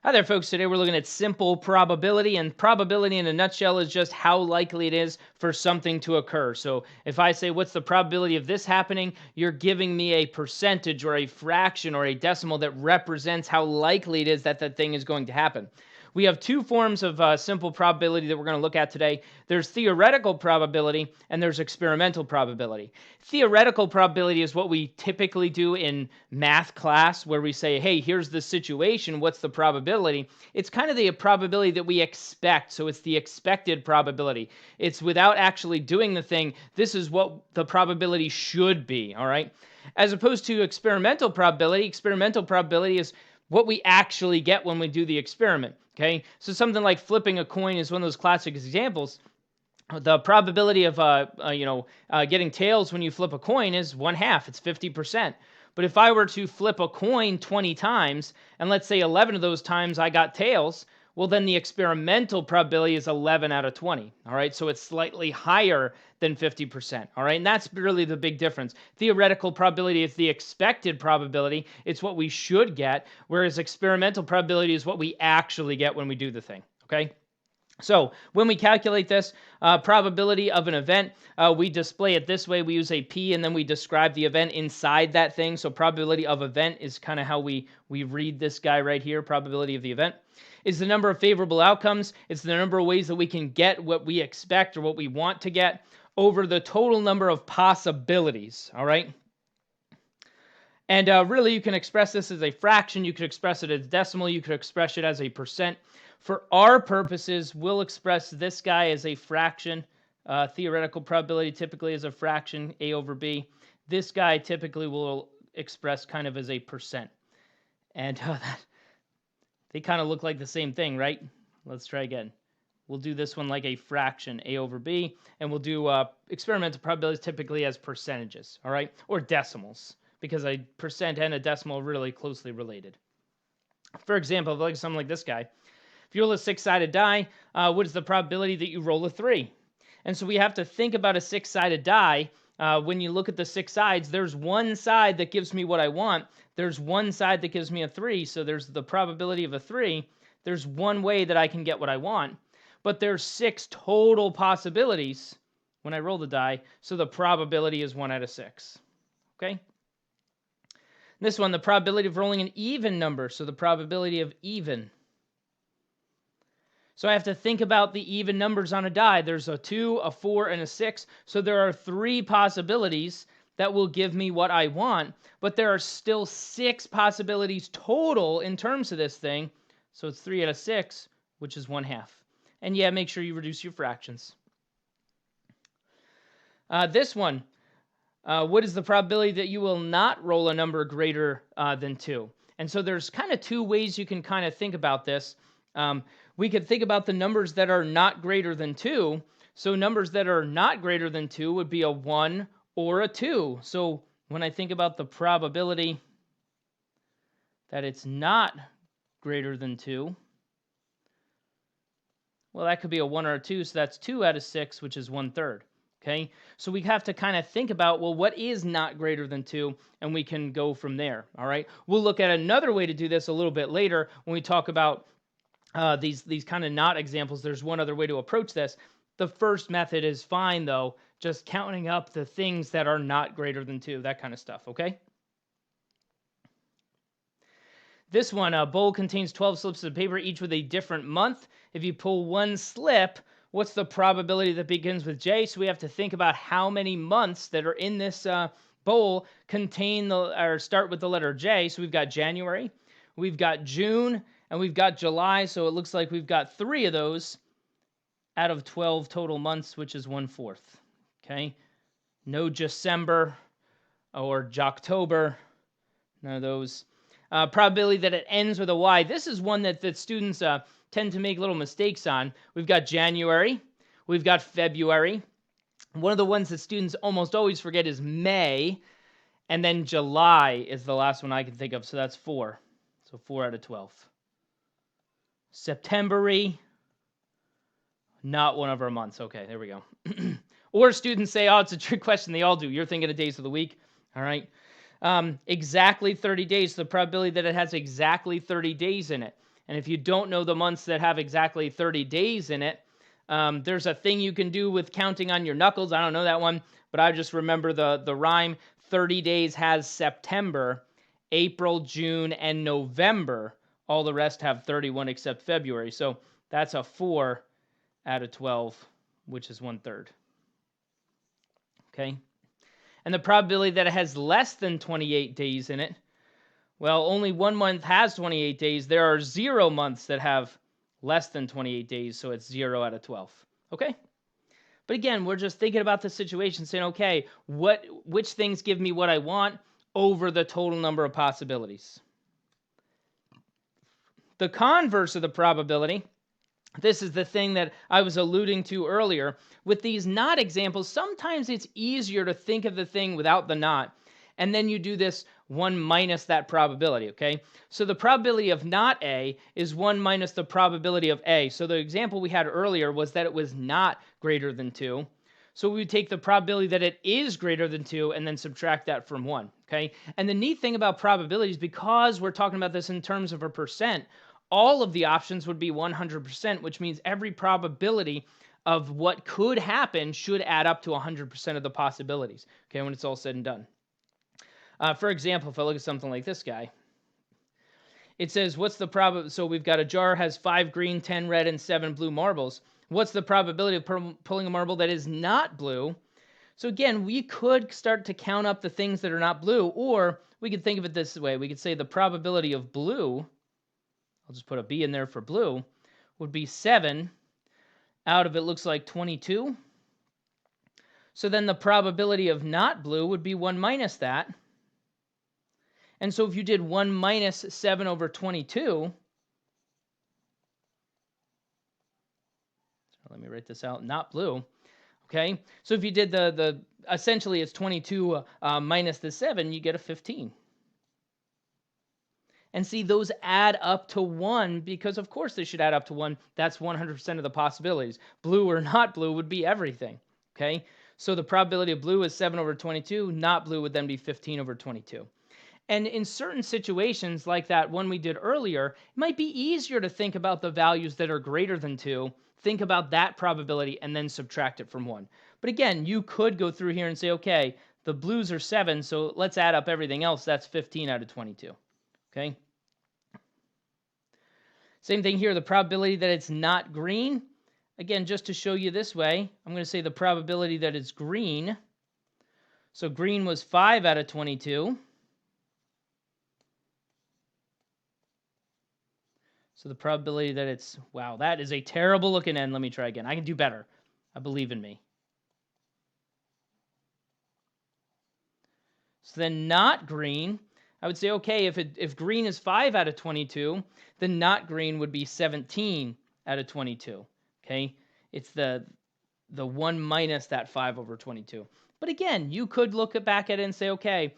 Hi there, folks. Today we're looking at simple probability, and probability in a nutshell is just how likely it is for something to occur. So if I say, what's the probability of this happening, you're giving me a percentage or a fraction or a decimal that represents how likely it is that that thing is going to happen. We have two forms of simple probability that we're going to look at today. There's theoretical probability and there's experimental probability. Theoretical probability is what we typically do in math class, where we say, hey, here's the situation, what's the probability? It's kind of the probability that we expect, so it's the expected probability. It's without actually doing the thing, this is what the probability should be, all right? As opposed to experimental probability is what we actually get when we do the experiment. Okay, so something like flipping a coin is one of those classic examples. The probability of getting tails when you flip a coin is 1/2. It's 50%. But if I were to flip a coin 20 times, and let's say 11 of those times I got tails, well, then the experimental probability is 11 out of 20. All right, so it's slightly higher than 50%. All right, and that's really the big difference. Theoretical probability is the expected probability, it's what we should get, whereas experimental probability is what we actually get when we do the thing. Okay. So when we calculate this probability of an event, we display it this way. We use a P and then we describe the event inside that thing. So probability of event is kind of how we read this guy right here, probability of the event. Is the number of favorable outcomes. It's the number of ways that we can get what we expect or what we want to get over the total number of possibilities, all right? And really, you can express this as a fraction. You could express it as decimal. You could express it as a percent. For our purposes, we'll express this guy as a fraction. Theoretical probability typically is a fraction, A over B. This guy typically will express kind of as a percent. And they kind of look like the same thing, right? Let's try again. We'll do this one like a fraction, A over B. And we'll do experimental probabilities typically as percentages, all right? Or decimals, because a percent and a decimal are really closely related. For example, like something like this guy. If you roll a 6-sided die, what is the probability that you roll a 3? And so we have to think about a 6-sided die. When you look at the 6 sides, there's one side that gives me what I want. There's one side that gives me a 3, so there's the probability of a 3. There's one way that I can get what I want. But there's 6 total possibilities when I roll the die, so the probability is 1 out of 6. Okay? This one, the probability of rolling an even number, so the probability of even. So I have to think about the even numbers on a die. There's a 2, a 4, and a 6. So there are 3 possibilities that will give me what I want, but there are still 6 possibilities total in terms of this thing. So it's 3 out of 6, which is 1/2. And yeah, make sure you reduce your fractions. This one, what is the probability that you will not roll a number greater than 2? And so there's kind of 2 ways you can kind of think about this. We could think about the numbers that are not greater than 2. So numbers that are not greater than 2 would be a 1 or a 2. So when I think about the probability that it's not greater than 2, well, that could be a 1 or a 2. So that's 2 out of 6, which is 1/3. Okay, so we have to kind of think about, well, what is not greater than 2, and we can go from there, all right? We'll look at another way to do this a little bit later when we talk about these kind of not examples. There's one other way to approach this. The first method is fine, though, just counting up the things that are not greater than 2, that kind of stuff, okay? This one, a bowl contains 12 slips of paper, each with a different month. If you pull one slip, what's the probability that begins with J? So we have to think about how many months that are in this bowl contain or start with the letter J. So we've got January, we've got June, and we've got July. So it looks like we've got 3 of those out of 12 total months, which is 1/4. Okay, no December or Jocktober, none of those. Probability that it ends with a Y. This is one that students tend to make little mistakes on. We've got January. We've got February. One of the ones that students almost always forget is May. And then July is the last one I can think of. So that's 4. So 4 out of 12. September-y. Not one of our months. Okay, there we go. Or students say, oh, it's a trick question. They all do. You're thinking of days of the week. All right. Exactly 30 days. The probability that it has exactly 30 days in it. And if you don't know the months that have exactly 30 days in it, there's a thing you can do with counting on your knuckles. I don't know that one, but I just remember the rhyme. 30 days has September, April, June, and November. All the rest have 31 except February. So that's a 4 out of 12, which is 1/3. Okay? And the probability that it has less than 28 days in it, well, only one month has 28 days. There are 0 months that have less than 28 days, so it's 0 out of 12. Okay? But again, we're just thinking about the situation, saying, okay, which things give me what I want over the total number of possibilities? The converse of the probability, this is the thing that I was alluding to earlier. With these not examples, sometimes it's easier to think of the thing without the not, and then you do this 1 minus that probability, okay? So the probability of not A is 1 minus the probability of A. So the example we had earlier was that it was not greater than 2. So we would take the probability that it is greater than 2 and then subtract that from 1, okay? And the neat thing about probabilities, because we're talking about this in terms of a percent, all of the options would be 100%, which means every probability of what could happen should add up to 100% of the possibilities, okay, when it's all said and done. For example, if I look at something like this guy, it says, what's the probability? So we've got a jar has 5 green, 10 red, and 7 blue marbles. What's the probability of pulling a marble that is not blue? So again, we could start to count up the things that are not blue, or we could think of it this way. We could say the probability of blue, I'll just put a B in there for blue, would be 7 out of, it looks like, 22. So then the probability of not blue would be 1 minus that. And so if you did 1 minus 7 over 22, so let me write this out, not blue, okay? So if you did the essentially it's 22 minus the 7, you get a 15. And see, those add up to 1 because, of course, they should add up to 1. That's 100% of the possibilities. Blue or not blue would be everything, okay? So the probability of blue is 7 over 22. Not blue would then be 15 over 22. And in certain situations like that one we did earlier, it might be easier to think about the values that are greater than 2, think about that probability, and then subtract it from 1. But again, you could go through here and say, okay, the blues are 7, so let's add up everything else. That's 15 out of 22. Okay? Same thing here, the probability that it's not green. Again, just to show you this way, I'm going to say the probability that it's green. So green was 5 out of 22. So the probability that it's, wow, that is a terrible looking end. Let me try again. I can do better. I believe in me. So then not green, I would say, okay, if green is 5 out of 22, then not green would be 17 out of 22. Okay? It's the 1 minus that 5 over 22. But again, you could look back at it and say, okay,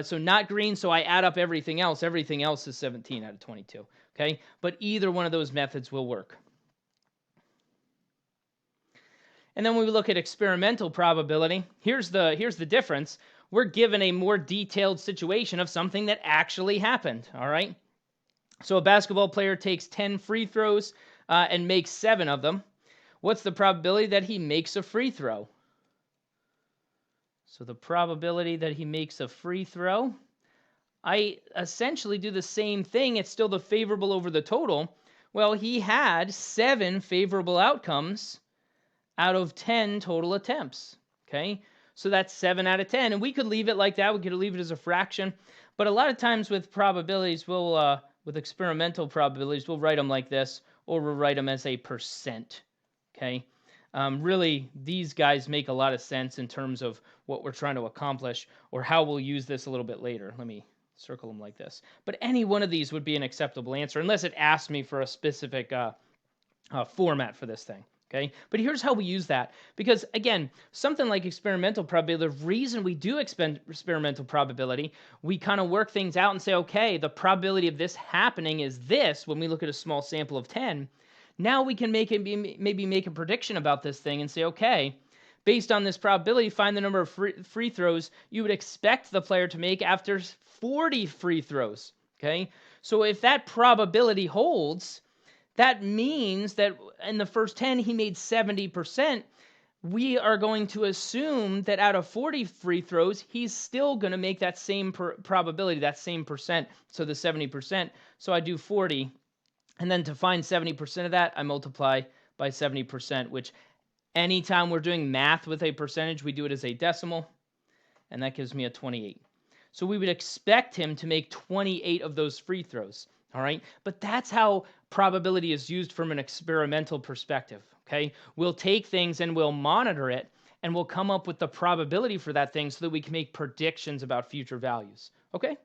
so not green, so I add up everything else. Everything else is 17 out of 22. Okay? But either one of those methods will work. And then when we look at experimental probability, here's the difference. We're given a more detailed situation of something that actually happened, all right? So a basketball player takes 10 free throws and makes 7 of them. What's the probability that he makes a free throw? So the probability that he makes a free throw, I essentially do the same thing. It's still the favorable over the total. Well, he had 7 favorable outcomes out of 10 total attempts, okay? So that's 7 out of 10. And we could leave it like that. We could leave it as a fraction. But a lot of times with probabilities, with experimental probabilities, we'll write them like this, or we'll write them as a percent, okay? Really, these guys make a lot of sense in terms of what we're trying to accomplish or how we'll use this a little bit later. Let me circle them like this. But any one of these would be an acceptable answer unless it asked me for a specific format for this thing. Okay, but here's how we use that. Because again, something like experimental probability, the reason we do experimental probability, we kind of work things out and say, okay, the probability of this happening is this when we look at a small sample of 10. Now we can maybe make a prediction about this thing and say, okay, based on this probability, find the number of free throws you would expect the player to make after 40 free throws. Okay, So if that probability holds, that means that in the first 10, he made 70%. We are going to assume that out of 40 free throws, he's still going to make that same probability, that same percent, so the 70%. So I do 40, and then to find 70% of that, I multiply by 70%, which anytime we're doing math with a percentage, we do it as a decimal, and that gives me a 28. So we would expect him to make 28 of those free throws, all right? But that's how probability is used from an experimental perspective, okay? We'll take things and we'll monitor it, and we'll come up with the probability for that thing so that we can make predictions about future values, okay?